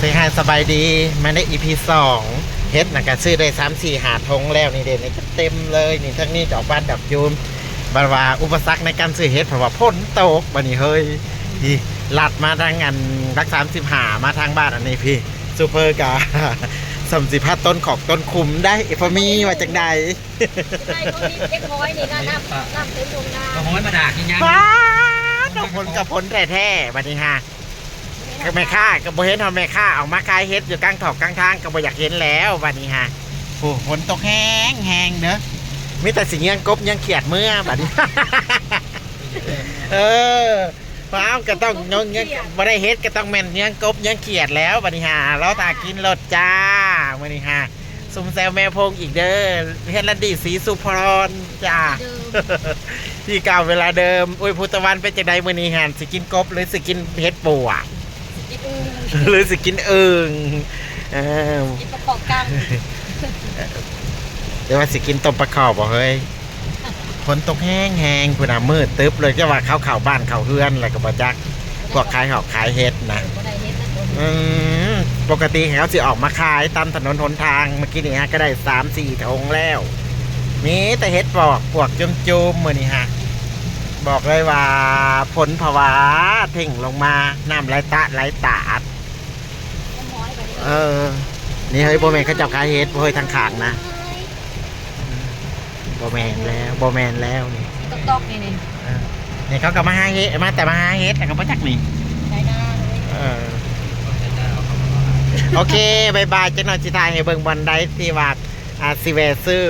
เซฮายสบายดีมาใน EP 2เฮ็ดนะก็ซื้อได้3-4 หาทงแล้วนี่เด่นนี่ก็เต็มเลยนี่ทั้งนี้ดอกบานดอกยูมบาว่าอุปสรรคในการซื้อเฮ็ดเพราะว่าฝนตกบัดนี้เฮ้ยนี่ลัดมาทางอันรัก35มาทางบ้านอันนี้พี่ซูเปอร์กา35ต้นของต้นคุมได้พอมีว่าจังใด ได้ก็มีเล็กน้อยนี่นะน้ำเต็มตรงนา ก็ห้อยมาดากยัง ว้าดอกผลกับผลแท้ๆบัดนี้ฮะก็แม่ค้าก็บ่เห็นทำแม่ค้าออกมาขายเฮ็ดอยู่กลางถอกกลางทางก็บ่อยากเห็นแล้วบัดนี้ฮะโอ้ฝนตกแห้งแห้งเด้อมีแต่สิเงี้ยงกบยังเขียดเมื่อบัดนี้ เออฟ้าวก็ต้องยังบ่ได้เฮ็ดก็ต้องแม่นยังกบยังเขียดแล้วบัดนี้ฮะเราตากินรถจ้ามื้อนี้ฮะซุมแซวแม่พงอีกเด้อเฮ็ดละดีสีสุพรจ้า ที่เก่าเวลาเดิมอุ้ยพุทธวันเป็นจังไดมื้อนี้ฮะสิกินกบหรือสิกินเฮ็ดปูอ่ะ หรือสิกินเอิงกินประกอบกลาง เดี๋ยวว่าสิกินต้มปลาขอบบ่เฮ้ยฝนตกแห้งแห้งพุ่นน่ะมืดตึ๊บเลยก็ว่าเข้าบ้านเข้าเฮือนอะไรก็บ่จักพวกขายหอกขายเฮ็ดนะ บ่ได้เฮ็ดนะตัว ปกติเขาสิออกมาขายตามถนนหนทางเมื่อกี้นี่ฮะก็ได้3-4 ถงแล้วมีแต่เฮ็ดปอกพวกจุ่มๆมื้อนี้ฮะบอกเลยว่าฝนภาวะเท่งลงมาน้ำไหลตาด น้อยไป นี่เฮ้ยโบแมนเขาจับขายเฮ็ดเฮ้ยทางขางนะโบแมนแล้วนี่ ตอกๆนี่ นี่เขาก็มาหาเฮ็ดมาแต่มาหาเฮ็ดแต่ก็บ่จักนี่ ใช้หน้าเลย โอเคบายบายเจ้าหน่อยสิทายให้เบิ่งบอลได้ที่ว่าสิเวซื้อ